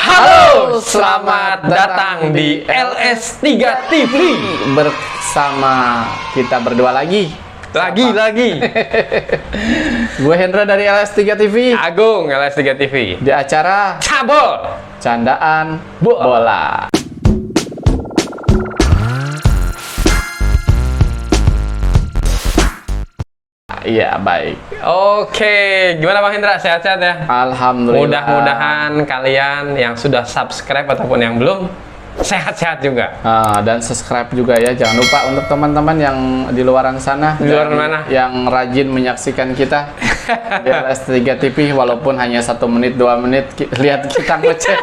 Halo, selamat datang di LS3 TV bersama kita berdua lagi. Lagi. Gue Hendra dari LS3 TV. Agung LS3 TV. Di acara Cabol Candaan Bola. Iya, baik. Oke, gimana Bang Hendra? Sehat-sehat ya? Alhamdulillah. Mudah-mudahan kalian yang sudah subscribe ataupun yang belum sehat-sehat juga. Dan subscribe juga ya. Jangan lupa untuk teman-teman yang di luaran sana. Di luar mana? Yang rajin menyaksikan kita di LS3 TV, walaupun hanya 1 menit 2 menit lihat kita ngecek.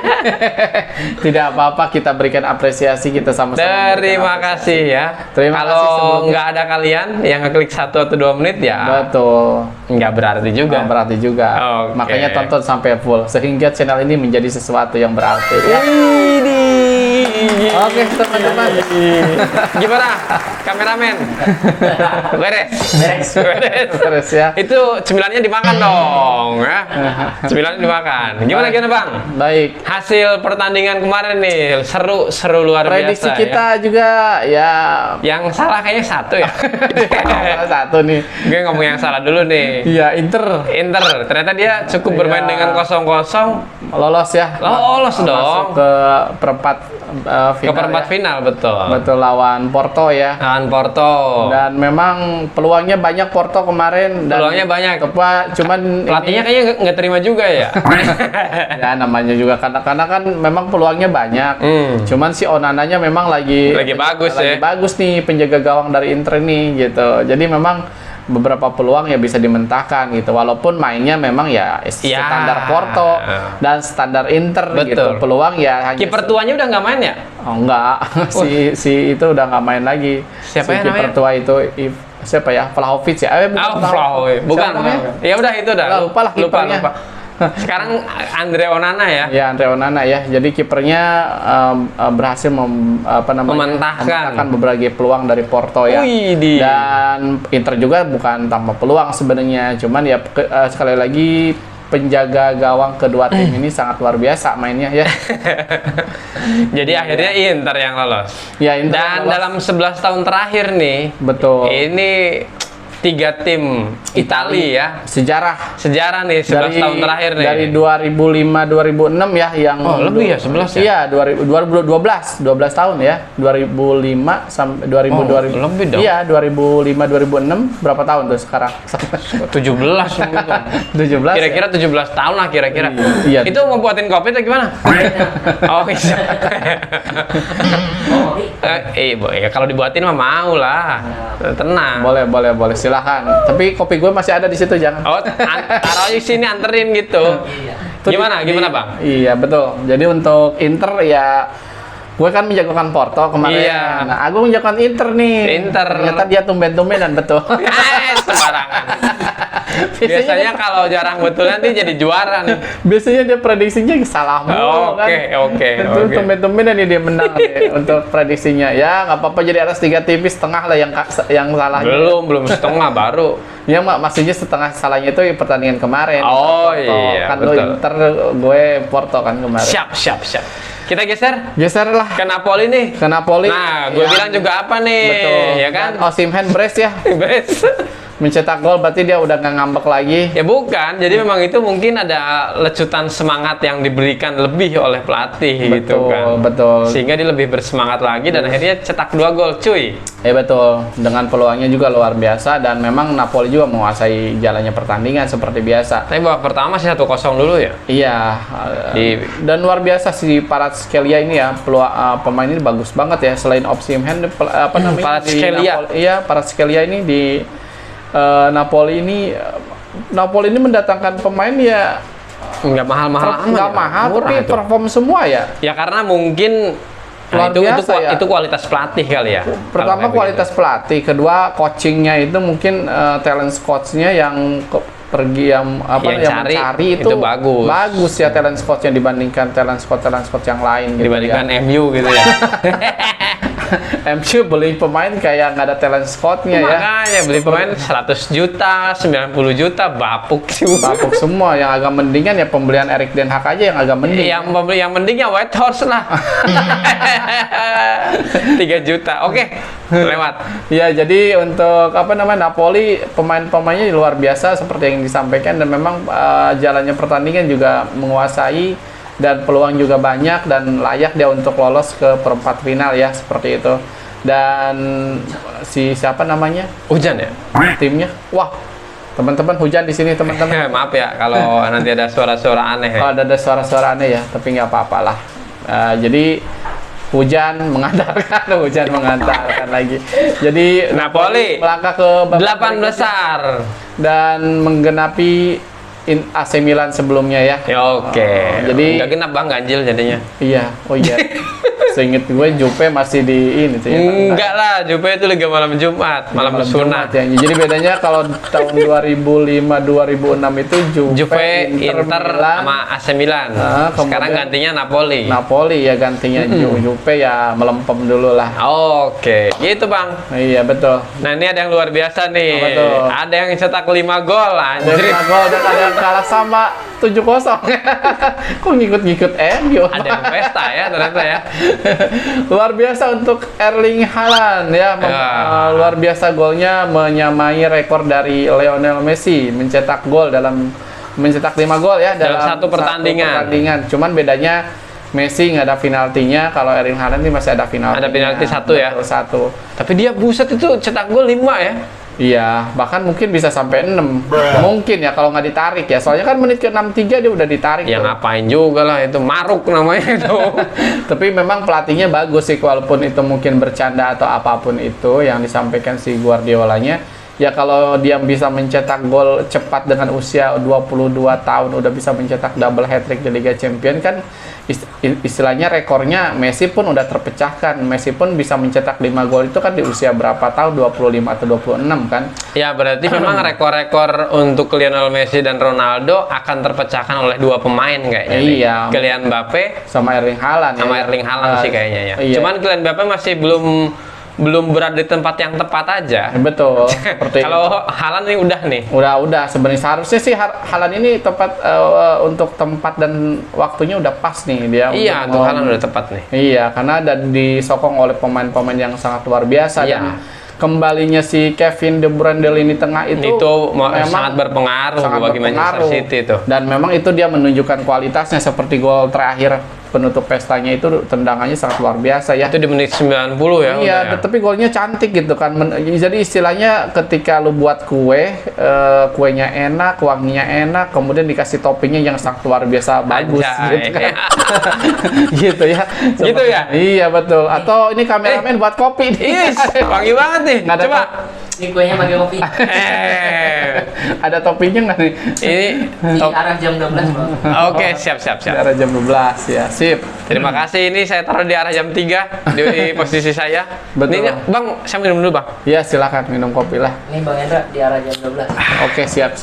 Tidak apa-apa, kita berikan apresiasi, kita sama-sama. Terima kasih ya. Terima kasih Kalau sebelumnya. nggak ada kalian yang ngeklik 1 atau 2 menit ya. Betul. Nggak berarti juga. Nggak berarti juga. Oke. Makanya tonton sampai full sehingga channel ini menjadi sesuatu yang berarti. Ya. Oke, teman-teman. Gimana? Kameramen? Beres. Terus ya. Itu cemilannya dimakan dong, ya. Cemilannya dimakan. Gimana Bang? Baik. Hasil pertandingan kemarin nih seru luar Prediksi biasa. kita juga ya. Yang salah kayaknya satu ya. Salah satu nih. Gue ngomong yang salah dulu nih. Iya, Inter Ternyata dia cukup bermain Iya. dengan 0-0. lolos ya. Lolos Masuk dong. ke perempat final. Ke perempat ya. final, betul. Betul, lawan Porto ya. Lawan Porto. Dan memang peluangnya banyak Porto kemarin. Dan Peluangnya banyak. Cuman Pelatihnya kayaknya nggak terima juga ya. ya namanya juga karena kan memang peluangnya banyak. Cuman si Onananya memang lagi bagus ya. bagus nih, penjaga gawang dari Inter nih gitu. Jadi memang beberapa peluang ya bisa dimentahkan gitu. Walaupun mainnya memang ya standar Porto dan standar Inter gitu. Betul. Peluang ya hanya Kiper tuanya udah nggak main ya? Oh enggak. si itu udah nggak main lagi. Siapa ya kiper namanya? tua itu siapa ya? Vlahovic ya? Bukan. Ya udah itu udah. Lupa lah kipernya. Sekarang Andre Onana ya. Ya, Andre Onana ya. Jadi kipernya berhasil mementahkan beberapa peluang dari Porto ya. Widih. Dan Inter juga bukan tanpa peluang sebenarnya. Cuman ya sekali lagi penjaga gawang kedua tim ini sangat luar biasa mainnya ya. Jadi akhirnya Inter yang lolos. Ya, Inter Dan lolos. dalam 11 tahun terakhir nih, Betul. ini 3 tim Italia ya. Sejarah nih 11 tahun terakhir nih. Dari 2005 2006 ya yang lebih ya 11 ya? Iya, 2012 tahun ya. 2005 sampai 2000. Lebih dong. Iya, 2005 2006 berapa tahun tuh sekarang? 17 gitu. 17. Kira-kira 17 tahun lah kira-kira. Iya. Itu mau buatin kopi atau gimana? Oh bisa. Ya kalau dibuatin mah mau lah. Tenang. Boleh silakan. Tapi kopi gue masih ada di situ, jangan. Oh, taruh di sini anterin gitu. Gimana Bang? Iya, betul. Jadi untuk Inter ya gue kan menjagokan Porto kemarin. Iya. Nah, Agung menjagokan Inter nih. Inter. Ternyata dia tumben-tumbenan betul. Sembarangan. Biasanya kalau jarang betul nanti jadi juara nih. Biasanya dia prediksinya salah mulu kan. Oke. Itu tumben-tumbenan nih dia menang nih untuk prediksinya. Ya nggak apa-apa, jadi ada 3 tipis setengah lah yang salah. Belum setengah baru. Ya maksudnya setengah salahnya itu pertandingan kemarin. Oh Porto. iya, Kan lo betul. Inter, gue Porto kan kemarin. Siap. Kita geser Geser lah ke Napoli nih. ke Napoli. Nah, gue bilang juga apa nih? Betul. Ya kan? Dan Osimhen brace ya. Bes. Mencetak gol berarti dia udah nggak ngambek lagi. Ya bukan, jadi memang itu mungkin ada lecutan semangat yang diberikan lebih oleh pelatih gitu kan. Betul. Sehingga dia lebih bersemangat lagi dan akhirnya cetak 2 gol, cuy. Betul. Dengan peluangnya juga luar biasa dan memang Napoli juga menguasai jalannya pertandingan seperti biasa. Tapi babak pertama masih 1-0 dulu ya. Iya. Dan luar biasa si Kvaratskhelia ini ya, pemain ini bagus banget ya. Selain Osimhen apa namanya? Kvaratskhelia. Iya, Kvaratskhelia ini di Napoli ini mendatangkan pemain ya Nggak mahal-mahal amat. nggak ya? mahal Murah tapi itu. perform semua ya. Ya karena mungkin Luar biasa ya. itu kualitas pelatih kali ya. Pertama Kalau kayak kualitas pelatih, kedua coachingnya itu mungkin talent coachnya yang pergi yang mencari itu bagus ya talent coachnya dibandingkan talent coach yang lain gitu dibandingkan ya. MU gitu ya. MU beli pemain kayak nggak ada talent scout-nya ya. Makanya beli pemain 100 juta, 90 juta, bapuk sih. Bapuk semua. Yang agak mendingan ya pembelian Erik ten Hag aja yang agak mending. Yang mendingnya White Horse lah. 3 juta. Oke, lewat. Ya, jadi untuk Napoli pemain-pemainnya luar biasa seperti yang disampaikan, dan memang jalannya pertandingan juga menguasai dan peluang juga banyak dan layak dia untuk lolos ke perempat final ya, seperti itu. Dan siapa namanya? Hujan ya? Timnya. Wah, teman-teman hujan di sini teman-teman. Maaf ya kalau nanti ada suara-suara aneh ya. Oh, ada suara-suara aneh ya, tapi nggak apa-apalah. Jadi hujan mengantarkan lagi. Jadi Napoli melangkah ke babak 8 besar. dan menggenapi AC Milan sebelumnya ya. Ya oke. Jadi nggak genap Bang, ganjil jadinya. iya, oh iya. Seinget gue Jupe masih di ini tuh ya. Enggak lah, Juve itu Liga malam Jumat, malam sunat. Ya. Jadi bedanya kalau tahun 2005 2006 itu Juve, Inter Milan, sama AC Milan. Sekarang kemudian gantinya Napoli. Napoli ya gantinya. Juve ya melempem dulu lah. Oke, gitu Bang. Iya betul. Nah, ini ada yang luar biasa nih. Apa tuh? Ada yang cetak 5 gol, anjir. Ada gol dan ada yang kalah sama 7-0. Kok ngikut-ngikut MU? Ada yang pesta ya ternyata ya. Luar biasa untuk Erling Haaland ya. Luar biasa golnya menyamai rekor dari Lionel Messi, mencetak 5 gol ya dalam satu pertandingan. Cuman bedanya Messi nggak ada penaltinya, kalau Erling Haaland ini masih ada penalti. Ada penalti 1 ya. 1. Tapi dia buset itu cetak gol 5 ya. Iya, bahkan mungkin bisa sampai 6. Mungkin ya kalau nggak ditarik ya. Soalnya kan menit ke 63 dia udah ditarik. Ya tuh. ngapain juga lah, itu maruk namanya itu. Tapi memang pelatihnya bagus sih, walaupun itu mungkin bercanda atau apapun itu yang disampaikan si Guardiolanya. Ya kalau dia bisa mencetak gol cepat dengan usia 22 tahun, udah bisa mencetak double hat-trick di Liga Champions kan, istilahnya rekornya Messi pun udah terpecahkan. Messi pun bisa mencetak 5 gol itu kan di usia berapa tahun? 25 atau 26 kan? Ya berarti memang rekor-rekor untuk Lionel Messi dan Ronaldo akan terpecahkan oleh 2 pemain kayaknya. Iya. Kylian Mbappe Sama Erling Haaland. sama Erling Haaland sih kayaknya ya. Iya. Cuman Kylian Mbappe masih belum berada di tempat yang tepat aja. Betul. Seperti Kalau Haaland ini udah nih. Udah sebenarnya seharusnya sih Haaland ini tepat untuk tempat dan waktunya udah pas nih dia. Iya, untuk Haaland udah tepat nih. Iya, karena ada disokong oleh pemain-pemain yang sangat luar biasa. Iya. Dan kembalinya si Kevin De Bruyne di lini tengah itu memang sangat berpengaruh bagi Manchester City itu. Dan memang itu dia menunjukkan kualitasnya, seperti gol terakhir penutup pestanya itu tendangannya sangat luar biasa ya. Itu di menit 90 ya. Iya, tapi golnya cantik gitu kan. Jadi istilahnya ketika lu buat kuenya enak, wanginya enak, kemudian dikasih toppingnya yang sangat luar biasa bagus gitu kan. Gitu ya. Gitu ya? Iya, betul. Atau ini kameramen buat kopi nih. Wangi banget nih. Nggak ada Coba. Ini kuenya pakai kopi. Ada toppingnya nggak nih? Ini Di arah jam 12, Bang. Oke, siap. Di arah jam 12 ya. Sip. Terima kasih. Ini saya taruh di arah jam 3 di posisi saya. Betul. Ini, Bang, saya minum dulu, Bang. Ya, silakan minum kopi lah. Ini Bang Hendra di arah jam 12. Oke, siap.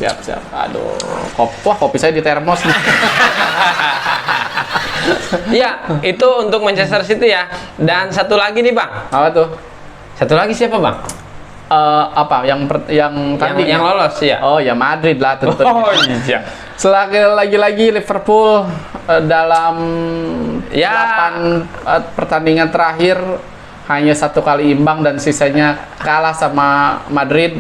Aduh, wah kopi saya di termos nih. Iya, itu untuk Manchester City ya. Dan satu lagi nih, Bang. Apa tuh? Satu lagi siapa, Bang? Apa yang tanding yang lolos ya. Oh ya, Madrid lah tentunya. Oh iya. Lagi-lagi Liverpool dalam Ya. 8 pertandingan terakhir hanya 1 kali imbang dan sisanya kalah sama Madrid.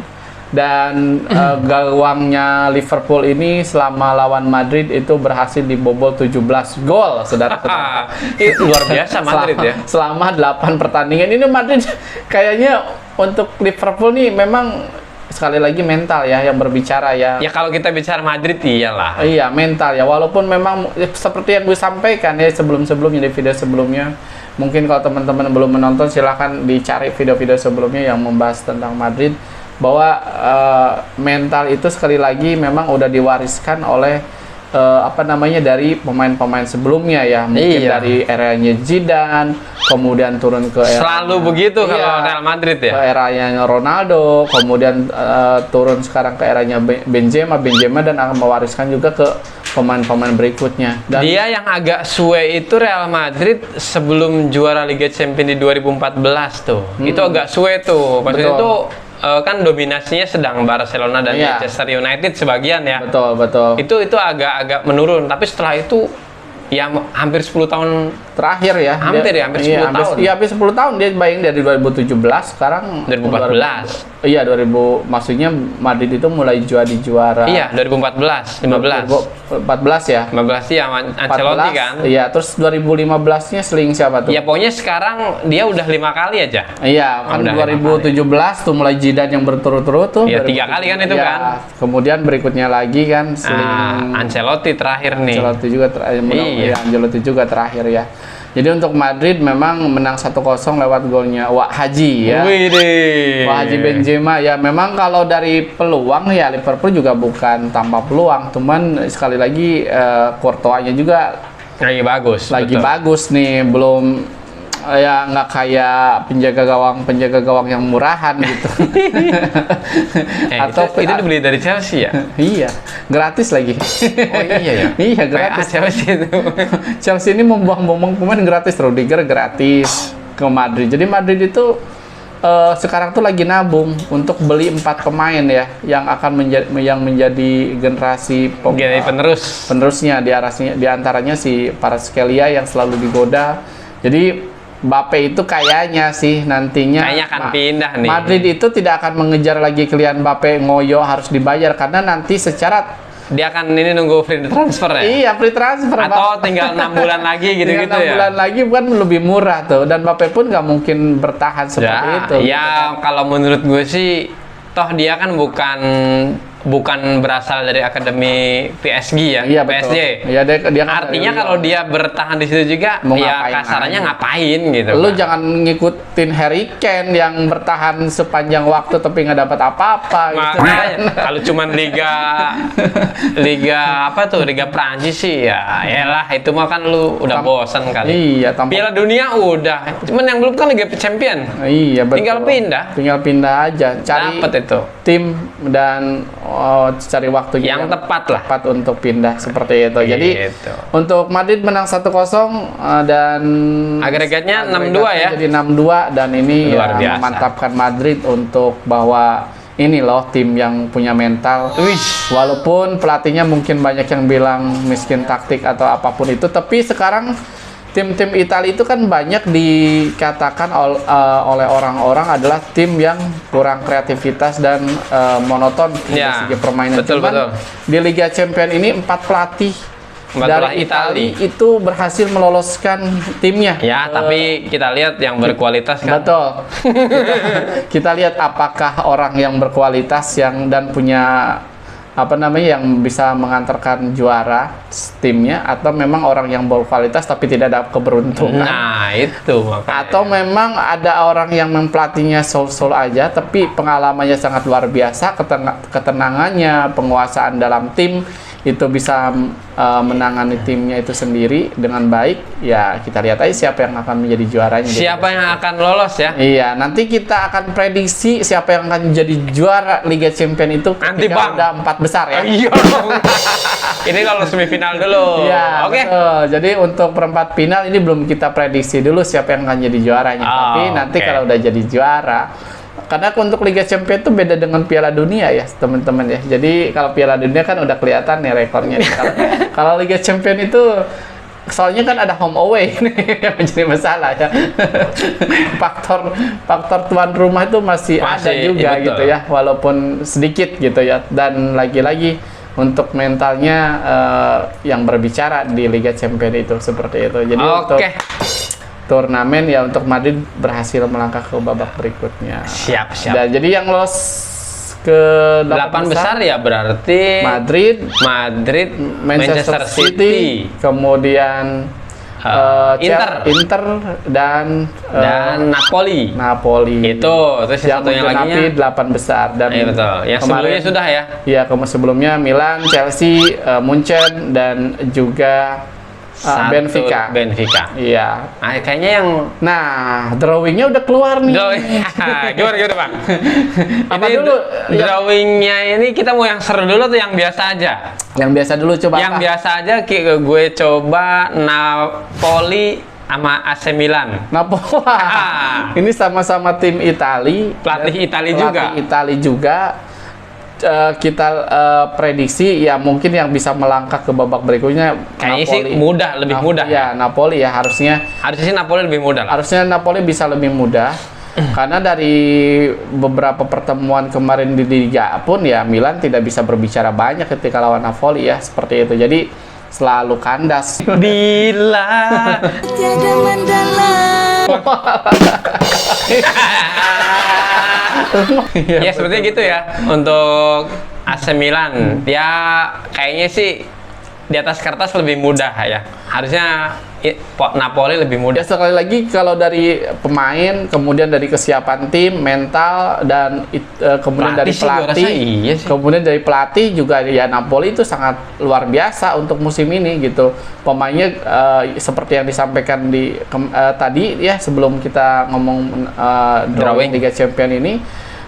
Dan gawangnya Liverpool ini selama lawan Madrid itu berhasil dibobol 17 gol, saudara-saudara. Itu luar biasa Madrid ya. Selama 8 pertandingan ini Madrid kayaknya untuk Liverpool nih memang sekali lagi mental ya yang berbicara ya. Ya kalau kita bicara Madrid iyalah. Iya, mental ya. Walaupun memang seperti yang gue sampaikan ya sebelumnya di video sebelumnya. Mungkin kalau teman-teman belum menonton silahkan dicari video-video sebelumnya yang membahas tentang Madrid, bahwa mental itu sekali lagi memang udah diwariskan oleh dari pemain-pemain sebelumnya ya, mungkin Iya. dari eranya Zidane, kemudian turun ke era Selalu begitu kalau Real Madrid ke ya. eranya Ronaldo, kemudian turun sekarang ke eranya Benzema dan akan mewariskan juga ke pemain-pemain berikutnya. Dan Dia yang agak suwe itu Real Madrid sebelum juara Liga Champions di 2014 tuh. Itu agak suwe tuh. Maksudnya Betul. itu kan dominasinya sedang Barcelona dan Iya. Manchester United sebagian ya. betul. Itu agak menurun, tapi setelah itu ya hampir 10 tahun Terakhir ya. Hampir ya, hampir 10 tahun. Iya, hampir 10 tahun dia main dari 2017, sekarang 2014. Iya, 2000, maksudnya Madrid itu mulai juara. Iya, 2014, 15. 2014 ya. 15 ya Ancelotti kan. Iya, terus 2015-nya seling siapa tuh? Ya pokoknya sekarang dia udah 5 kali aja. Iya, kan Udah 2017 tuh mulai Zidane yang berturut-turut tuh. Iya, 2017. 3 kali kan itu Iya, kan. Kemudian berikutnya lagi kan Ancelotti terakhir nih. Ancelotti juga Iya. Ancelotti juga terakhir ya. Jadi untuk Madrid memang menang 1-0 lewat golnya Wak Haji ya. Widih. Wak Haji Benzema ya, memang kalau dari peluang ya Liverpool juga bukan tanpa peluang, cuman sekali lagi Courtois-nya juga Lagi bagus. lagi betul. bagus nih, belum ya nggak kayak penjaga gawang yang murahan gitu. Atau itu dibeli dari Chelsea ya? Iya, gratis lagi. Oh iya ya. Iya, Kayak gratis. Chelsea itu. Chelsea ini membuang-buang pemain gratis, Rudiger gratis ke Madrid. Jadi Madrid itu sekarang tuh lagi nabung untuk beli 4 pemain ya yang akan menjadi generasi Jadi penerus. penerusnya, di antaranya si Kvaratskhelia yang selalu digoda. Jadi Mbappe itu kayaknya sih nantinya Kayaknya akan pindah nih. Madrid itu tidak akan mengejar lagi Kylian Mbappe ngoyo harus dibayar, karena nanti secara Dia akan ini nunggu free transfer ya? iya free transfer Atau Bang. tinggal 6 bulan lagi gitu-gitu Tinggal 6 ya? bulan lagi kan lebih murah tuh, dan Mbappe pun nggak mungkin bertahan seperti Ya, itu. ya kalau menurut gue sih, toh dia kan bukan berasal dari akademi PSG ya, Iya betul. PSG. Iya, dia kan Artinya dari kalau Lyon. dia bertahan di situ juga, Mau ya ngapain kasarannya aja. ngapain gitu. Lu kan. jangan ngikutin Harry Kane yang bertahan sepanjang waktu tapi nggak dapat apa-apa gitu. Makanya, kalau cuman liga apa tuh, Liga Prancis sih ya, elah itu mah kan lu udah bosan kali. Iya, tanpa Piala Dunia udah, cuman yang belum kan Liga Champion. iya betul. Tinggal pindah aja, cari Dapet itu. tim dan cari waktu Yang tepat lah. tepat untuk pindah seperti itu. Jadi Gitu. untuk Madrid menang 1-0 dan Agregatnya 6-2 ya. Jadi 6-2, dan ini Luar ya biasa. memantapkan Madrid untuk bahwa ini loh tim yang punya mental. Wih. Walaupun pelatihnya mungkin banyak yang bilang miskin taktik atau apapun itu, tapi sekarang tim-tim Italia itu kan banyak dikatakan oleh orang-orang adalah tim yang kurang kreativitas dan monoton dari Ya, segi permainan. betul, Cuman betul. di Liga Champions ini 4 pelatih dari Italia itu berhasil meloloskan timnya. Ya, tapi kita lihat yang berkualitas kan. Betul. kita lihat apakah orang yang berkualitas dan punya yang bisa mengantarkan juara timnya, atau memang orang yang berkualitas tapi tidak ada keberuntungan. Nah, itu makanya. Atau memang ada orang yang pelatihnya sol-sol aja tapi pengalamannya sangat luar biasa, ketenangannya, penguasaan dalam tim itu bisa menangani timnya itu sendiri dengan baik. Ya, kita lihat aja siapa yang akan menjadi juaranya. Siapa yang akan lolos ya? Iya, nanti kita akan prediksi siapa yang akan jadi juara Liga Champions itu Nanti, ketika Bang. udah 4 besar ya. Iya dong. Ini kalau semifinal dulu. Iya, Oke. betul. Jadi untuk perempat final ini belum kita prediksi dulu siapa yang akan jadi juaranya. Oh, Tapi nanti oke. kalau udah jadi juara, karena untuk Liga Champions itu beda dengan Piala Dunia ya, teman-teman ya. Jadi kalau Piala Dunia kan udah kelihatan nih rekornya. Kalau Liga Champions itu soalnya kan ada home away nih yang menjadi masalah ya. faktor tuan rumah itu masih ada juga betul. gitu ya, walaupun sedikit gitu ya. Dan lagi-lagi untuk mentalnya yang berbicara di Liga Champions itu seperti itu. Jadi untuk Oke. turnamen ya, untuk Madrid berhasil melangkah ke babak berikutnya. Siap. Dan jadi yang lolos ke 8 besar ya berarti Madrid, Manchester City, kemudian Inter dan Napoli. Itu terus yang satunya lagi menggenapi 8 besar. Dan Iya betul. Yang sebelumnya sudah ya. Ya, sebelumnya Milan, Chelsea, Munchen, dan juga Benfica. Benfica. Iya. Nah, kayaknya yang Nah, drawingnya udah keluar nih. gimana Bang? Apa Ini dulu? drawingnya ini kita mau yang seru dulu atau yang biasa aja? Yang biasa dulu coba. Yang apa? biasa aja gue coba Napoli sama AC Milan. Napoli. Ini sama-sama tim Itali. Pelatih Itali juga. Pelatih Itali juga. Kita prediksi ya mungkin yang bisa melangkah ke babak berikutnya Kayaknya sih mudah, lebih mudah. Ya, Napoli ya harusnya Harusnya sih Napoli lebih mudah lah. harusnya Napoli bisa lebih mudah. Karena dari beberapa pertemuan kemarin di Liga pun ya Milan tidak bisa berbicara banyak ketika lawan Napoli ya, seperti itu. Jadi selalu kandas. Bila Tiada mendalam. ya sepertinya gitu ya untuk AC Milan. Ya kayaknya sih di atas kertas lebih mudah ya. Harusnya Napoli lebih mudah. Ya sekali lagi kalau dari pemain, kemudian dari kesiapan tim, mental dan kemudian dari Pelatih sih gua pelatih, rasa iya sih. kemudian dari pelatih juga ya Napoli itu sangat luar biasa untuk musim ini gitu. Pemainnya seperti yang disampaikan tadi ya sebelum kita ngomong drawing Liga Champions ini,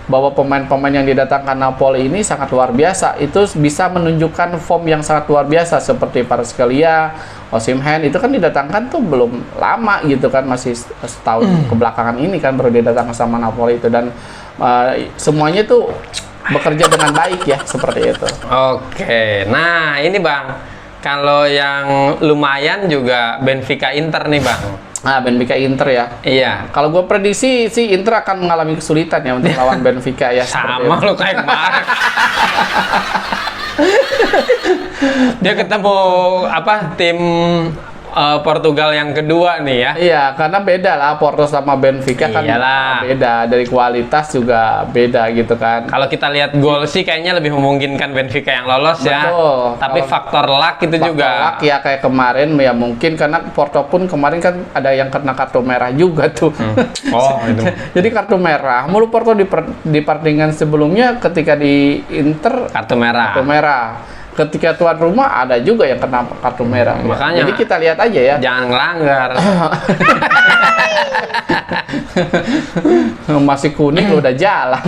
bahwa pemain-pemain yang didatangkan Napoli ini sangat luar biasa. Itu bisa menunjukkan form yang sangat luar biasa seperti Kvaratskhelia, Osimhen itu kan didatangkan tuh belum lama gitu kan, masih setahun kebelakangan ini kan baru didatangkan sama Napoli itu, dan semuanya tuh bekerja dengan baik ya seperti itu. Oke, nah ini Bang, kalau yang lumayan juga Benfica Inter nih Bang. Nah, Benfica Inter ya. Iya. Kalau gue prediksi sih Inter akan mengalami kesulitan ya untuk lawan Benfica ya. seperti Sama itu. lu kayak kemarin. Dia ketemu tim Portugal yang kedua nih ya. Iya, karena beda lah Porto sama Benfica kan Iyalah. beda, dari kualitas juga beda gitu kan. Kalau kita lihat gol sih kayaknya lebih memungkinkan Benfica yang lolos ya. Betul. Tapi Kalau faktor luck itu Faktor juga. luck ya kayak kemarin ya mungkin karena Porto pun kemarin kan ada yang kena kartu merah juga tuh. Oh, itu. Jadi kartu merah. Mulu Porto di pertandingan sebelumnya ketika di Inter Kartu merah. kartu merah. Ketika tuan rumah ada juga yang kena kartu merah. ya. Makanya. Jadi kita lihat aja ya. Jangan ngelanggar. Masih kuning udah jalan.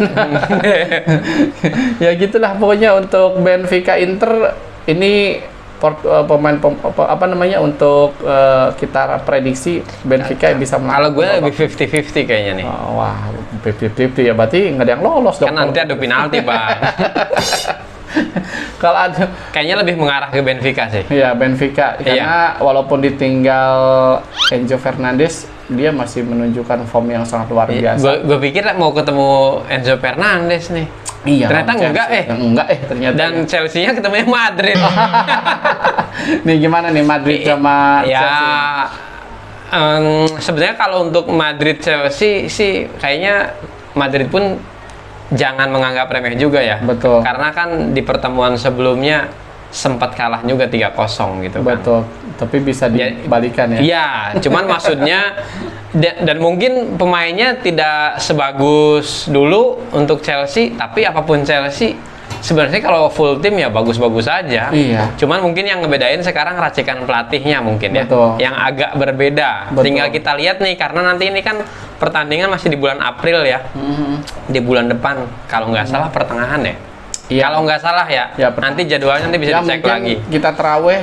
Ya gitulah pokoknya untuk Benfica Inter ini untuk kita prediksi Benfica bisa menang. Kalau gue lebih 50-50 kayaknya nih. Wah, 50-50 ya berarti nggak ada yang lolos dong. Kan nanti ada penalti, Bang. Kalau ada Kayaknya lebih mengarah ke Benfica sih. ya Benfica karena walaupun ditinggal Enzo Fernandez dia masih menunjukkan form yang sangat luar biasa. Gue pikir mau ketemu Enzo Fernandez nih. Iya. Ternyata lawan enggak, Chelsea. Enggak ternyata. Dan Chelsea-nya ketemunya Madrid. Nih gimana nih Madrid sama ya, Chelsea? sebenarnya kalau untuk Madrid Chelsea sih kayaknya Madrid pun jangan menganggap remeh juga ya. Betul. Karena kan di pertemuan sebelumnya sempat kalah juga 3-0 gitu kan. Betul. Tapi bisa dibalikan ya. Iya, cuman maksudnya dan mungkin pemainnya tidak sebagus dulu untuk Chelsea, tapi apapun Chelsea sebenarnya kalau full tim ya bagus-bagus aja. Iya. Cuman mungkin yang ngebedain sekarang racikan pelatihnya mungkin ya. Betul. Yang agak berbeda. Betul. Tinggal kita lihat nih karena nanti ini kan pertandingan masih di bulan April ya. Di bulan depan kalau nggak salah pertengahan ya. Iya. Kalau nggak salah ya, Ya, nanti jadwalnya nanti bisa Ya dicek mungkin lagi. kita teraweh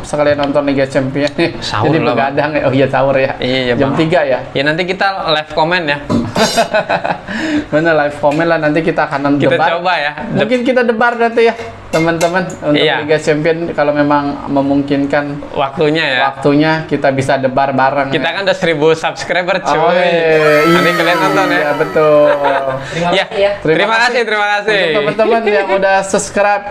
sekalian nonton Liga Champions. Sahur Jadi lah, begadang ya. Oh iya sahur ya. Iya, Jam Bang. 3 ya. Ya nanti kita live komen ya. Bener live comment lah nanti kita akan Kita debar. coba ya. Mungkin kita debar nanti ya teman-teman untuk Iya. Liga Champions kalau memang memungkinkan Waktunya ya. waktunya kita bisa debar bareng. Kita ya. kan udah 1000 subscriber cuy. Oh, Nanti kalian nonton ya. Iya betul. Terima Ya, kasih ya. terima kasih, terima kasih. Untuk teman-teman yang udah subscribe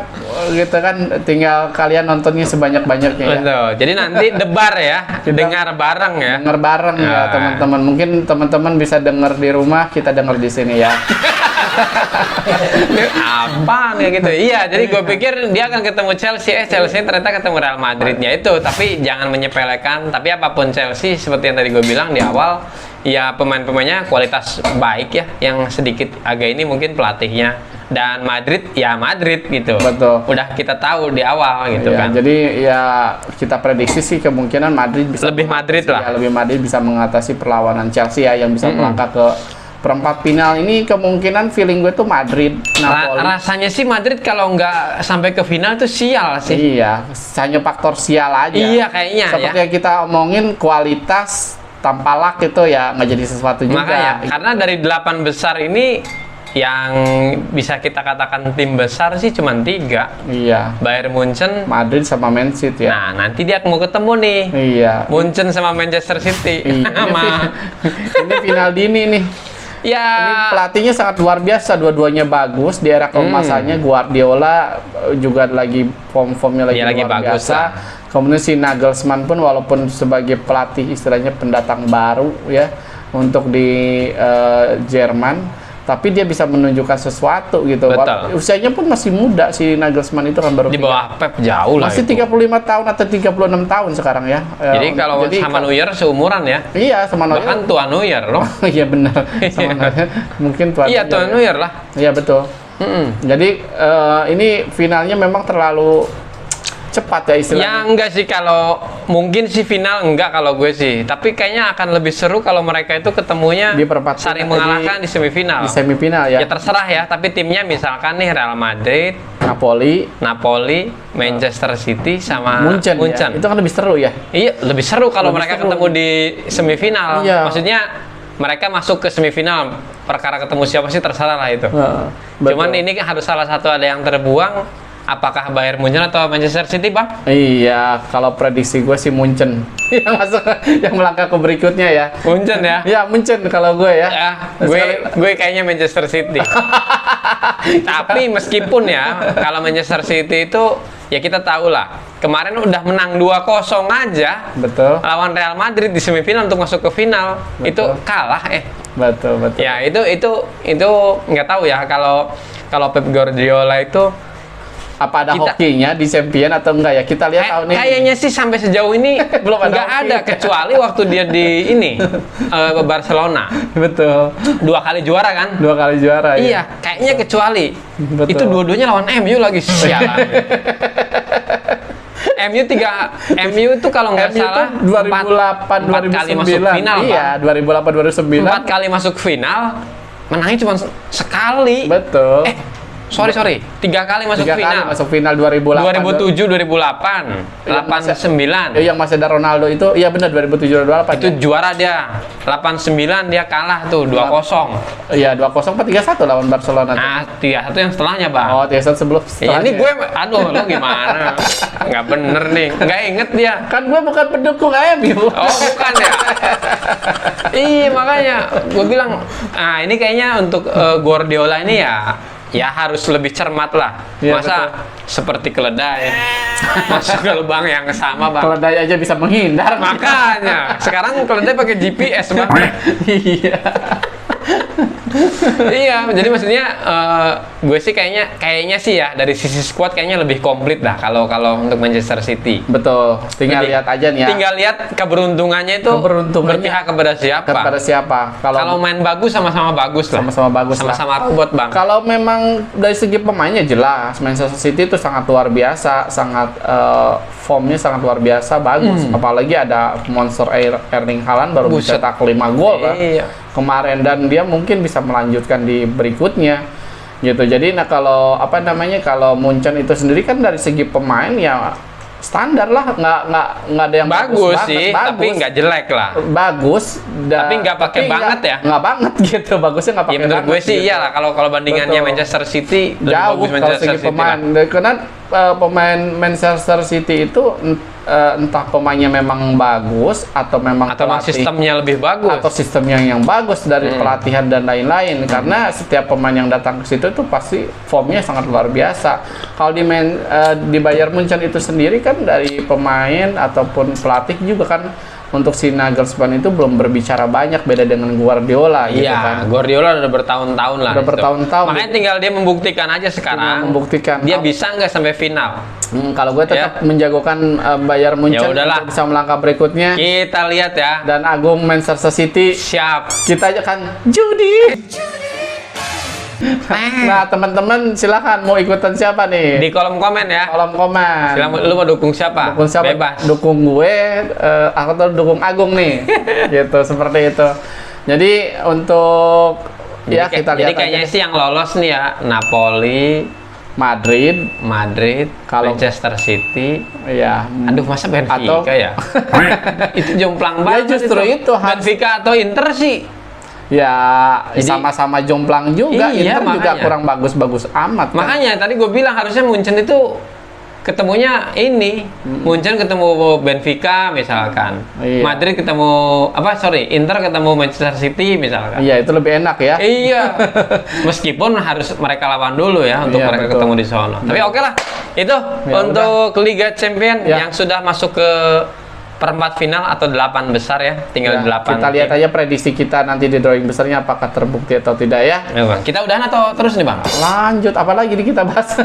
gitu kan tinggal kalian nontonnya sebanyak-banyaknya ya. Betul. Jadi nanti debar ya, Kita- dengar bareng ya. Denger bareng ya Ah. teman-teman. Mungkin teman-teman bisa denger di rumah, kita denger di sini ya. Apaan ya gitu. Iya, jadi gue pikir dia akan ketemu Chelsea, Chelsea ternyata ketemu Real Madridnya itu. Tapi jangan menyepelekan. Tapi apapun Chelsea, seperti yang tadi gue bilang di awal, ya pemain-pemainnya kualitas baik ya. Yang sedikit agak ini mungkin pelatihnya dan Madrid ya Madrid gitu. Betul. Udah kita tahu di awal gitu Ya, kan. jadi ya kita prediksi sih kemungkinan Madrid bisa Lebih Madrid lah. lebih Madrid bisa mengatasi perlawanan Chelsea ya yang bisa melangkah ke perempat final. Ini kemungkinan feeling gue tuh Madrid, Napoli. Rasanya sih Madrid kalau nggak sampai ke final tuh sial sih. Iya, hanya faktor sial aja. Iya, kayaknya Seperti ya. yang kita omongin, kualitas tanpa luck itu ya nggak jadi sesuatu juga. Makanya karena dari 8 besar ini yang bisa kita katakan tim besar sih cuma 3. Iya, Bayern Munchen. Madrid sama Man City ya. Nah, nanti dia mau ketemu nih. Iya. Munchen sama Manchester City. Iya. Ini final dini nih. Ya, Ini pelatihnya sangat luar biasa, dua-duanya bagus. Di era keemasannya Guardiola juga lagi form-formnya lagi Iya, lagi luar bagus biasa. lah. Kemudian si Nagelsmann pun walaupun sebagai pelatih istilahnya pendatang baru ya untuk di Jerman, tapi dia bisa menunjukkan sesuatu gitu. Betul. Usianya pun masih muda si Nagelsmann itu kan baru di bawah Pep jauh lah masih itu. 35 tahun atau 36 tahun sekarang ya. Jadi kalau sama Neuer seumuran ya. Iya, sama Neuer. Bahkan tua Neuer loh. Iya benar. Sama Neuer. Mungkin tuan. Iya, tua Neuer lah. Iya betul. Jadi ini finalnya memang terlalu cepat ya Ya istilahnya. enggak sih, kalau mungkin sih final enggak kalau gue sih. Tapi kayaknya akan lebih seru kalau mereka itu ketemunya Di perempat saling final, mengalahkan di semifinal. Di semifinal ya. Ya terserah ya, tapi timnya misalkan nih Real Madrid, Napoli, Manchester City sama Munchen. Ya. Itu kan lebih seru ya. Iya, lebih seru kalau Lebih mereka seru. ketemu di semifinal. Iya. Maksudnya mereka masuk ke semifinal. Perkara ketemu siapa sih terserah lah itu. Cuman Betul. ini kan harus salah satu ada yang terbuang. Apakah Bayern Munchen atau Manchester City, Bang? Iya, kalau prediksi gue sih Munchen yang masuk, yang melangkah ke berikutnya ya. Munchen ya? Ya Munchen kalau gue ya. Ya, gue kayaknya Manchester City. Tapi meskipun ya, kalau Manchester City itu ya kita tahu lah. Kemarin udah menang 2-0 aja Betul. lawan Real Madrid di semifinal untuk masuk ke final. Betul. Itu kalah Betul. Ya, itu nggak tahu ya kalau Pep Guardiola itu Apa ada hokinya di champion atau enggak ya? Kita lihat tahun ini. kayaknya sih sampai sejauh ini Belum ada nggak hoki. ada, kecuali waktu dia di ini Barcelona Betul. 2 kali juara kan. 2 kali juara ya. Iya, kayaknya kecuali Betul. itu dua-duanya lawan MU lagi, sialan. MU itu kalau nggak MU salah tuh 2008 empat kali masuk 2009. final, Iya, 2008 2009. 4 kali masuk final, menangnya cuma sekali. Betul. Sorry, 3 kali masuk 3 kali final. masuk final 2008. 2007, 2008, 89. Yang masih ada Ronaldo itu, iya benar 2007 2008. Itu juara dia. 89 dia kalah tuh 2-0. Iya, 2-0 apa 3-1 lawan Barcelona. tuh. Nah, 3-1 yang setelahnya, Bang. Oh, 3-1 sebelum Iya, setelahnya. ini gue, aduh, lo gimana? Nggak bener nih, nggak inget dia. Kan gue bukan pendukung MU. Oh, bukan ya? Iya, makanya gue bilang, nah ini kayaknya untuk Guardiola ini ya harus lebih cermat lah. Iya, Masa seperti keledai masuk ke lubang yang sama, Bang. Keledai aja bisa menghindar. Makanya, sekarang keledai pakai GPS, Bang. Iya. Iya, jadi maksudnya gue sih kayaknya sih ya dari sisi squad kayaknya lebih komplit lah kalau untuk Manchester City. Betul. Tinggal Jadi, lihat aja nih ya. Tinggal lihat keberuntungannya itu Keberuntungannya berpihak kepada siapa. kepada siapa. Kalau main bagus sama-sama bagus lah. Sama-sama bagus lah. Sama-sama robot, Bang. Kalau memang dari segi pemainnya jelas Manchester City itu sangat luar biasa, sangat formnya sangat luar biasa, bagus. Apalagi ada monster Erling Haaland baru Buset. mencetak 5 gol kan. Iya. Kemarin, dan dia mungkin bisa melanjutkan di berikutnya gitu. Jadi kalau kalau Munchen itu sendiri kan dari segi pemain ya standar lah, nggak ada yang Bagus banget. sih, Bagus. tapi nggak jelek lah. Bagus Tapi nggak pakai banget ya? nggak banget gitu, bagusnya nggak Ya pakai menurut gue banget sih gitu. iyalah kalau bandingannya Betul. Manchester City lebih Jauh bagus kalau Manchester segi City pemain. lah. Karena pemain Manchester City itu entah pemainnya memang bagus atau memang Atau memang sistemnya lebih bagus. atau sistemnya yang bagus dari pelatihan dan lain-lain. Karena setiap pemain yang datang ke situ itu pasti formnya sangat luar biasa. Kalau di Bayern Munchen itu sendiri kan dari pemain ataupun pelatih juga kan, untuk si Nagelsmann itu belum berbicara banyak, beda dengan Guardiola gitu Iya, kan. Guardiola udah bertahun-tahun lah. Udah gitu. bertahun-tahun. Makanya tinggal dia membuktikan aja sekarang. Membuktikan. Dia bisa nggak sampai final. Kalau gue tetap menjagokan Bayern Munchen Ya udahlah. untuk bisa melangkah berikutnya. Kita lihat ya. Dan Agung Manchester City, Siap. kita aja kan judi. Nah, teman-teman silakan mau ikutan siapa nih? Di kolom komen ya. Kolom komen. Silakan, lu mau dukung siapa? Dukung siapa? Bebas. Dukung gue, aku tuh dukung Agung nih. Gitu, seperti itu. Jadi untuk ya kita Jadi lihat kayaknya aja. sih yang lolos nih ya Napoli, Madrid, kalau Manchester City. ya. Aduh, masa Benfica Atau- ya? Itu jomplang Ya, banget justru itu harus- Benfica atau Inter sih. Ya Jadi- sama-sama jomplang juga, Iya, Inter juga makanya. kurang bagus-bagus amat. Kan? Makanya tadi gue bilang harusnya Munchen itu ketemunya ini. Munchen ketemu Benfica misalkan. Iya. Madrid ketemu Inter ketemu Manchester City misalkan. Iya, itu lebih enak ya. Iya. Meskipun harus mereka lawan dulu ya untuk Iya, mereka betul. ketemu di sono. Tapi oke lah. Itu Ya, untuk Liga Champion Ya. yang sudah masuk ke perempat final atau 8 besar ya. Tinggal Ya, 8. kita lihat aja prediksi kita nanti di drawing besarnya apakah terbukti atau tidak ya. Ya, Bang. Kita udahan atau terus nih, Bang? Lanjut, apalagi nih kita bahas?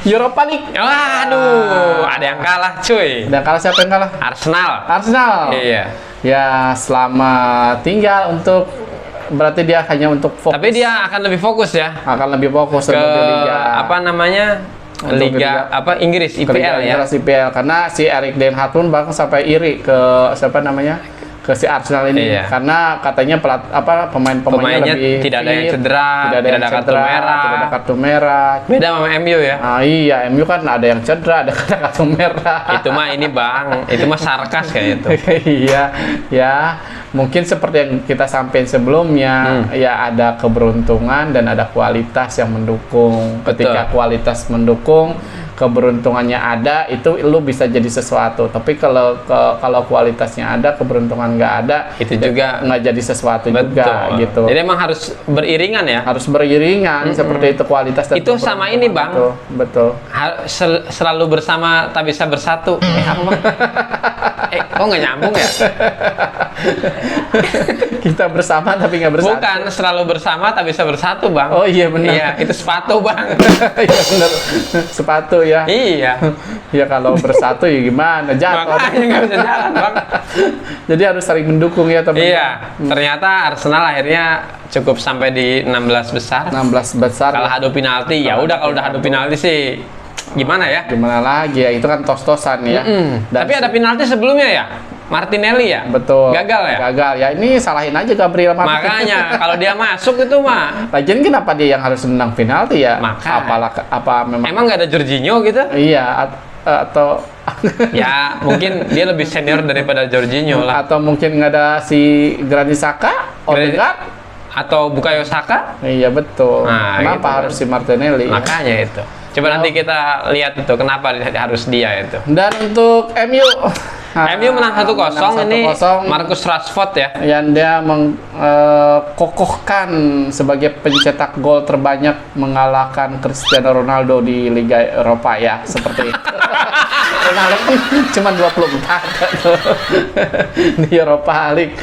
Europa League. Waduh, ada yang kalah, cuy. Dan kalah siapa yang kalah? Arsenal. Arsenal. Iya. Ya, selamat tinggal untuk berarti dia hanya untuk fokus. Tapi dia akan lebih fokus ya akan lebih fokus ke untuk Liga apa namanya? Untuk Liga Liga- apa Inggris ke Liga IPL ya. Inggris IPL karena si Erik ten Hag pun bahkan sampai iri ke siapa namanya? Ke si Arsenal ini Iya. karena katanya pemainnya Pemainnya lebih tidak ada yang fit, cedera, tidak ada yang kartu cedera, merah. tidak ada kartu merah. Beda sama MU ya. Ah, iya, MU kan ada yang cedera, ada kartu merah. Itu mah ini, Bang. Itu mah sarkas kayak itu. Iya, ya mungkin seperti yang kita sampaikan sebelumnya, ya ada keberuntungan dan ada kualitas yang mendukung. Ketika kualitas mendukung, keberuntungannya ada, itu lu bisa jadi sesuatu. Tapi kalau kualitasnya ada, keberuntungan nggak ada, Itu juga nggak jadi sesuatu betul. juga gitu. Jadi emang harus beriringan ya. Harus beriringan seperti itu kualitas dan Itu sama ini, Bang. keberuntungan itu. Betul. Selalu bersama tak bisa bersatu. Apa, Bang? Kok nggak nyambung ya? Kita bersama tapi nggak bersatu. Bukan selalu bersama tak bisa bersatu, Bang. Oh iya benar. Iya, itu sepatu, Bang. Iya benar. Sepatu ya. Iya. Ya kalau bersatu ya gimana? Jatuh. Makanya nggak bisa jalan, Bang. Jadi harus saling mendukung ya teman. Iya, ternyata Arsenal akhirnya cukup sampai di 16 besar. 16 besar. Kalau adu penalti, ya udah kalau udah adu penalti sih gimana ya? Gimana lagi ya? Itu kan tos-tosan ya. Dan Tapi ada penalti sebelumnya ya? Martinelli ya? betul. Gagal ya? Gagal ya. Ini salahin aja Gabriel Martinelli. Makanya kalau dia masuk itu mah Lagian kenapa dia yang harus menang penalti ya? Makanya. Apa memang emang nggak ada Jorginho gitu? iya atau Ya mungkin dia lebih senior daripada Jorginho lah. atau mungkin nggak ada si Granit Xhaka, Odegaard? Atau Bukayo Saka? Iya betul. Nah, Kenapa gitu. harus si Martinelli? Makanya itu. Coba nanti kita lihat itu kenapa harus dia itu. Dan untuk MU, MU menang 1-0 ini 1-0. Marcus Rashford ya. yang dia mengkokohkan sebagai pencetak gol terbanyak mengalahkan Cristiano Ronaldo di Liga Eropa ya seperti itu. Ronaldo kan cuma 24 tuh di Eropa League.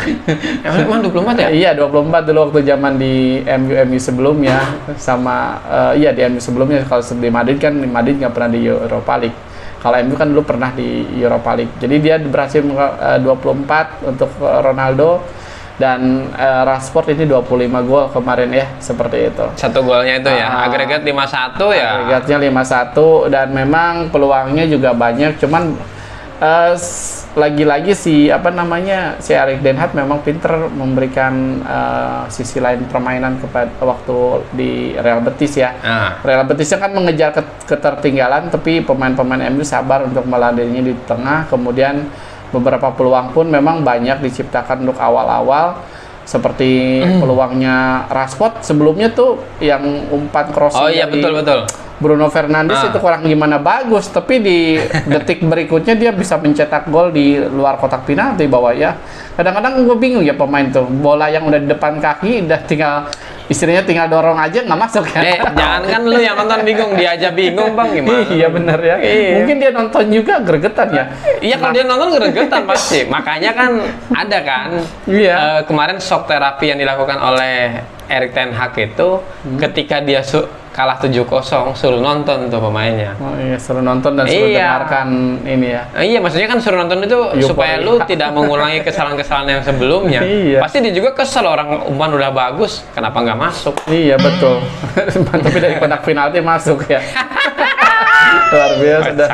Emang 24 ya? Iya 24 dulu waktu zaman di MU sebelumnya sama iya di MU sebelumnya. Kalau di Madrid kan di Madrid nggak pernah di Europa League. Kalau MU kan dulu pernah di Europa League. Jadi dia berhasil 24 untuk Ronaldo dan Rashford ini 25 gol kemarin ya, seperti itu. Satu golnya itu ya. Ah. Agregat 5-1 ya. Agregatnya 5-1 dan memang peluangnya juga banyak, cuman lagi-lagi si si Erik ten Hag memang pinter memberikan sisi lain permainan kepada waktu di Real Betis ya. Ah. Real Betisnya kan mengejar ketertinggalan, tapi pemain-pemain MU sabar untuk meladeninya di tengah. Kemudian beberapa peluang pun memang banyak diciptakan untuk awal-awal, seperti peluangnya Rashford sebelumnya tuh yang umpan crossing Oh iya dari betul. Bruno Fernandes itu kurang gimana bagus, tapi di detik berikutnya dia bisa mencetak gol di luar kotak penalti bawah ya. Kadang-kadang gue bingung ya pemain tuh, bola yang udah di depan kaki udah tinggal istilahnya tinggal dorong aja nggak masuk ya. Jangan kan lu yang nonton bingung, dia aja bingung, Bang, gimana? Iya benar ya. Iya. Mungkin dia nonton juga gregetan ya. Iya kalau dia nonton gregetan pasti. Makanya kan ada kan Iya. kemarin shock terapi yang dilakukan oleh Erik ten Hag itu ketika dia kalah 7-0, suruh nonton tuh pemainnya. Oh iya, suruh nonton dan suruh Iya. dengarkan ini ya. Iya, maksudnya kan suruh nonton itu Euforia. supaya lu tidak mengulangi kesalahan-kesalahan yang sebelumnya. Iya. Pasti dia juga kesel, orang umpan udah bagus, kenapa nggak masuk? Iya betul. Tapi dari kotak penalti masuk ya. Luar biasa dah.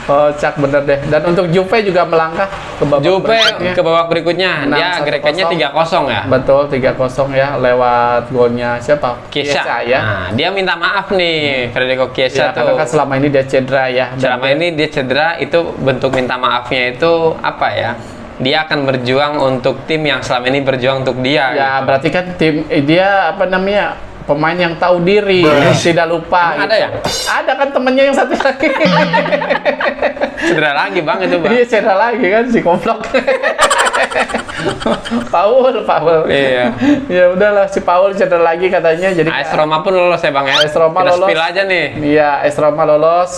Kocak bener deh. Dan untuk Juve juga melangkah ke babak Juve berikutnya. ke babak berikutnya, Menang dia 1-0. gerekannya 3-0 ya. Betul, 3-0 ya lewat golnya siapa? Chiesa. ya. Nah, dia minta maaf nih, Federico Chiesa Ya, tuh. karena kan selama ini dia cedera ya. Dan Selama ini dia cedera, itu bentuk minta maafnya itu apa ya? Dia akan berjuang untuk tim yang selama ini berjuang untuk dia. ya gitu. berarti kan tim dia apa namanya? Pemain yang tahu diri, tidak lupa. Emang ada ya? Ada kan temennya yang satu lagi. Cedera lagi bang itu bang. Dia cedera lagi kan si goblok. Paul. Iya. Ya udahlah si Paul cedera lagi katanya jadi AS Roma pun lolos ya bang ya. AS Roma Kita lolos. spill aja nih. Iya, AS Roma lolos.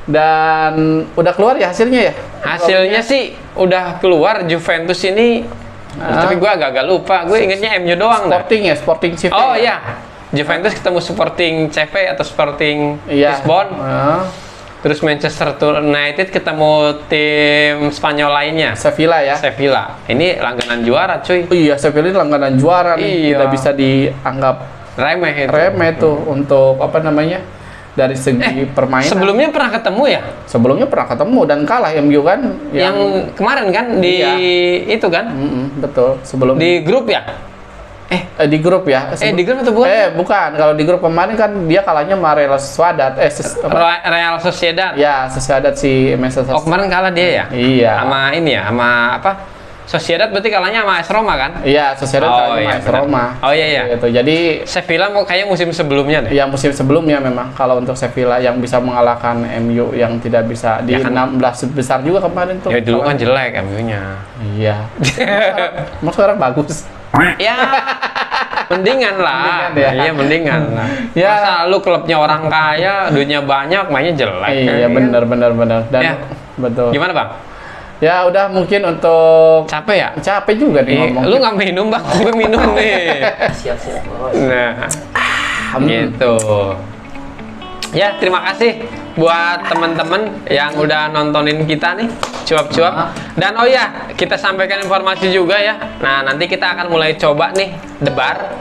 Dan udah keluar ya hasilnya ya? Hasilnya sih udah keluar, Juventus ini. Tapi gue agak lupa. Gue ingetnya MU doang dah. Sporting CV. Oh ya? iya. Juventus ketemu Sporting CV atau Sporting Iya. Lisbon. Ah, Terus Manchester United ketemu tim Spanyol lainnya. Sevilla ya. Sevilla. Ini langganan juara cuy. Oh iya, Sevilla ini langganan juara nih. Iya. Tidak bisa dianggap Remeh itu. remeh tuh untuk apa namanya? Dari segi permainan. Sebelumnya pernah ketemu ya? Sebelumnya pernah ketemu dan kalah MU kan Yang kemarin kan di Iya. itu kan? betul. Sebelum Di grup ya? di grup ya. Di grup atau bukan? Bukan. Kalau di grup kemarin kan dia kalahnya sama Real Sociedad. Real Sociedad. Ya, Sociedad si Manchester. Oh kemarin kalah dia ya? Iya. Sama ini ya? Sama apa? Sociedad berarti kalahnya sama AS Roma kan? Iya, Sociedad Oh, kalahnya iya, sama AS benar. Roma. Oh, iya, iya. Gitu. Jadi Sevilla mau kayak musim sebelumnya deh. ya musim sebelumnya memang kalau untuk Sevilla yang bisa mengalahkan MU yang tidak bisa di Ya kan. 16 besar juga kemarin tuh. Ya dulu kan Kalah. jelek MU-nya. Iya. Emang sekarang bagus. Ya, mendingan lah. Mendingan ya. Iya, mendingan lah. Ya. Masa lu klubnya orang kaya, duitnya banyak, mainnya jelek. Iya, kan? benar. Dan Ya. betul. Gimana bang? Ya udah mungkin untuk Capek ya? capek juga nih ngomong. Lu nggak minum bang? Gue minum nih. Siap-siap bos. Nah, gitu. Ya, terima kasih buat teman-teman yang udah nontonin kita nih, cuap-cuap. Dan oh ya, kita sampaikan informasi juga ya. Nah, nanti kita akan mulai coba nih Debar,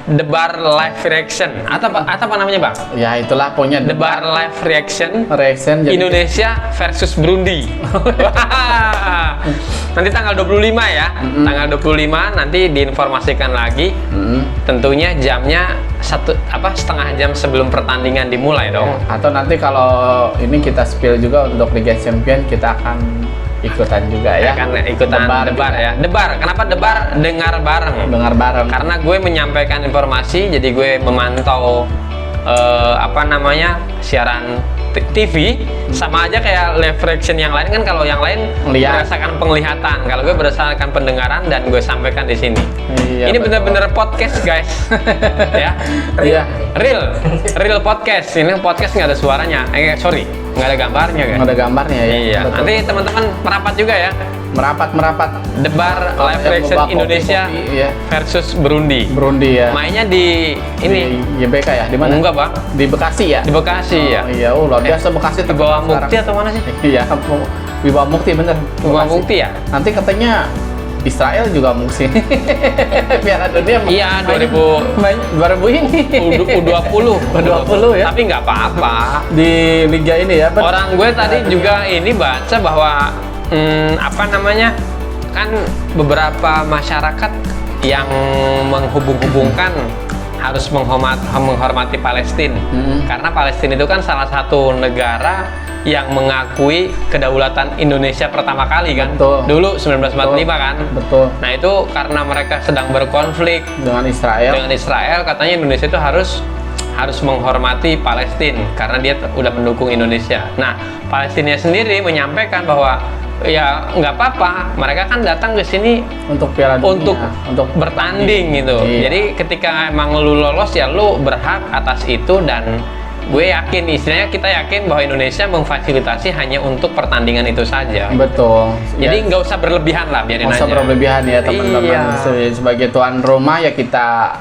Debar live reaction. Atau apa namanya bang? Ya itulah pokoknya Debar live reaction. reaction jadi Indonesia versus Burundi. Nanti tanggal 25 ya. Tanggal 25 nanti diinformasikan lagi. Tentunya jamnya setengah jam sebelum pertandingan dimulai dong. atau nanti kalau ini kita spill juga untuk Liga Champion kita akan ikutan juga ya. Akan ikutan debar ya. Debar. Kenapa debar? Dengar bareng. Dengar bareng. Karena gue menyampaikan informasi, jadi gue memantau siaran TV sama aja kayak live reaction yang lain kan. Kalau yang lain Lihat. berdasarkan penglihatan, kalau gue berdasarkan pendengaran dan gue sampaikan di sini. Iya, Ini betul. bener-bener podcast guys, ya. Iya. Real podcast. Ini podcast nggak ada suaranya. Sorry, nggak ada gambarnya guys. Ada gambarnya ya. Iya. Betul. Nanti teman-teman merapat juga ya. merapat. Debar Kalau live yang reaction bawa Indonesia kopi-kopi, ya. versus Burundi. Burundi ya. Mainnya di ini. Di YBK ya? Di mana? Enggak bang, Di Bekasi ya? di Bekasi ya. Oh, iya, luar biasa Bekasi Di bawah Mukti atau mana sih? Iya, di bawah Mukti bener. Di bawah Bekasi. Mukti ya? Nanti katanya Israel juga musim. Piala Dunia. Iya, 2000 2000 ini. U20. U20 ya. Tapi nggak apa-apa. Di liga ini ya. Orang gue tadi juga ini baca bahwa kan beberapa masyarakat yang menghubung-hubungkan harus menghormati Palestina. Karena Palestina itu kan salah satu negara yang mengakui kedaulatan Indonesia pertama kali kan. Betul. Dulu 1945 kan. Betul. Nah, itu karena mereka sedang berkonflik Dengan Israel. dengan Israel, katanya Indonesia itu harus menghormati Palestina karena dia udah mendukung Indonesia. Nah, Palestina sendiri menyampaikan bahwa ya nggak apa-apa, mereka kan datang ke sini Untuk Piala Dunia. untuk bertanding gitu. Iya. Jadi ketika emang lu lolos ya lu berhak atas itu, dan gue yakin, istilahnya kita yakin bahwa Indonesia memfasilitasi hanya untuk pertandingan itu saja. Betul. Jadi Ya. nggak usah berlebihan lah, biarin Nggak usah aja. berlebihan ya teman-teman. Iya. Sebagai tuan rumah ya kita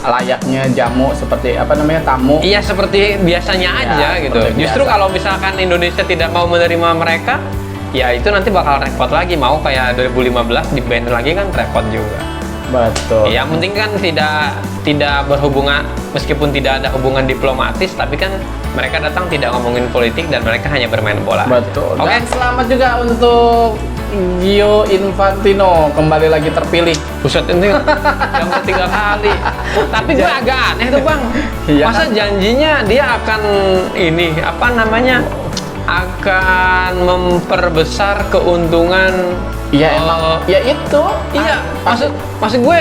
layaknya jamu seperti apa namanya tamu. Iya seperti biasanya aja gitu. seperti Justru biasa. kalau misalkan Indonesia tidak mau menerima mereka, ya itu nanti bakal repot lagi. Mau kayak 2015 di ban lagi kan repot juga. Betul. Yang penting kan tidak berhubungan, meskipun tidak ada hubungan diplomatis, tapi kan mereka datang tidak ngomongin politik dan mereka hanya bermain bola. Betul. Oke. Dan selamat juga untuk Gio Infantino kembali lagi terpilih. Buset ini yang ketiga kali. Tapi gue agak aneh tuh bang. Iya. Masa janjinya dia akan ini apa namanya akan memperbesar keuntungan. Iya emang. Ya itu. Iya. Maksud gue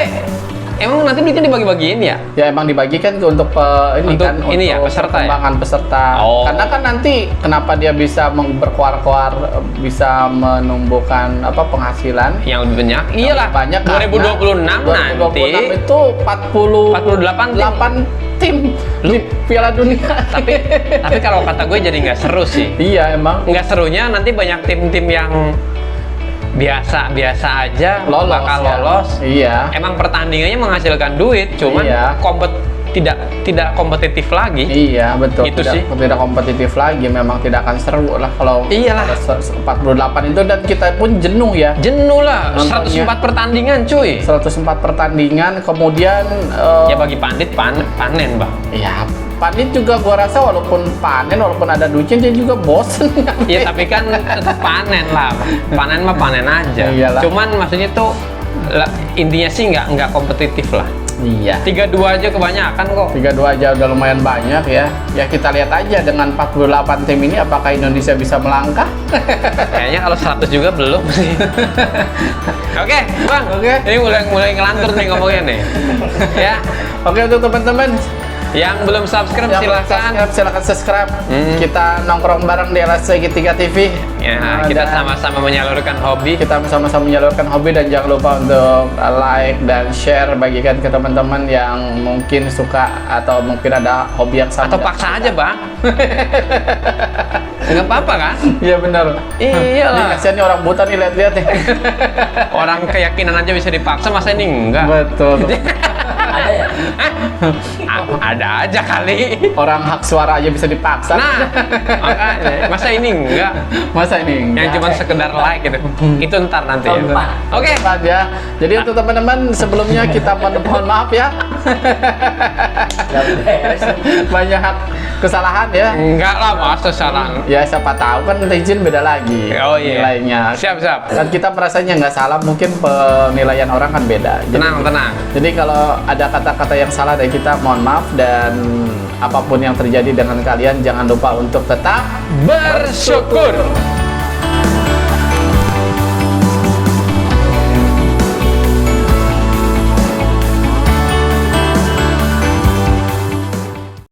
emang nanti duitnya dibagi-bagiin ya? Ya emang dibagikan untuk Untuk ini ya, peserta ya? perkembangan peserta. Oh. Karena kan nanti kenapa dia bisa berkoar-koar, bisa menumbuhkan apa penghasilan Yang lebih banyak. Iyalah. banyak 2026 nanti. 2026 itu 48 tim di Piala Dunia. Tapi kalau kata gue jadi nggak seru sih. Iya emang Nggak serunya nanti banyak tim-tim yang biasa aja bakal ya. lolos. Iya. Emang pertandingannya menghasilkan duit, cuman Iya. tidak kompetitif lagi. Iya betul. Itu sih. Tidak kompetitif lagi, memang tidak akan seru lah kalau Iyalah. 48 itu, dan kita pun jenuh ya. Jenuh lah, Nontonnya. 104 pertandingan cuy. 104 pertandingan, kemudian Ya bagi pandit panen bang. ya Pandit juga gua rasa walaupun ada duitnya dia juga bosen. Ya tapi kan tetap panen lah. Panen mah panen aja. Iyalah. Cuman maksudnya tuh intinya sih nggak kompetitif lah. Iya. 32 aja kebanyakan kok. 32 aja udah lumayan banyak ya. Ya kita lihat aja dengan 48 tim ini apakah Indonesia bisa melangkah? Kayaknya kalau 100 juga belum sih. Oke, Bang. Oke. Ini mulai ngelantur nih ngomongnya nih. Ya, Oke untuk teman-teman yang belum subscribe yang belum silakan. silakan subscribe. Kita nongkrong bareng di LSC Segitiga TV. Ya, kita Dan sama-sama menyalurkan hobi. kita sama-sama menyalurkan hobi, dan jangan lupa untuk like dan share, bagikan ke teman-teman yang mungkin suka atau mungkin ada hobi yang sama. Atau paksa aja, Bang. Nggak apa-apa kan? Iya benar. Iyalah. Ini kasihan nih orang buta nih, lihat-lihat nih. Orang keyakinan aja bisa dipaksa, masa ini enggak? Betul. Ada ya? Ada aja kali. Orang hak suara aja bisa dipaksa. Nah, makanya masa ini enggak? Masa ini Yang cuma sekedar like gitu. Itu ntar nanti ya. Tahun depan. Oke. Cepat ya. Jadi untuk teman-teman sebelumnya kita mohon maaf ya. Nggak beres. Banyak kesalahan ya. Enggak lah, masa salah. Ya siapa tahu kan izin beda lagi Oh iya. nilainya. Siap. Dan kita merasanya nggak salah, mungkin penilaian orang kan beda. Tenang. Jadi kalau ada kata-kata yang salah dari kita, mohon maaf, dan apapun yang terjadi dengan kalian jangan lupa untuk tetap Bersyukur.